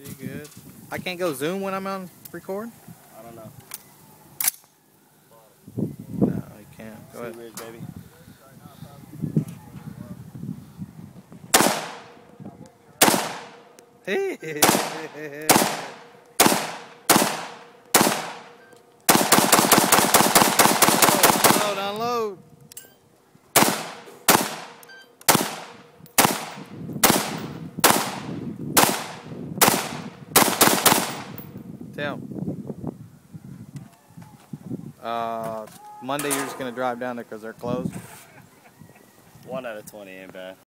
you good? I can't go zoom when I'm on record? I don't know. No, I can't. Go ahead. Ridge, baby. Unload, unload. Tim. Monday you're just going to drive down there because they're closed? 1 out of 20 ain't bad.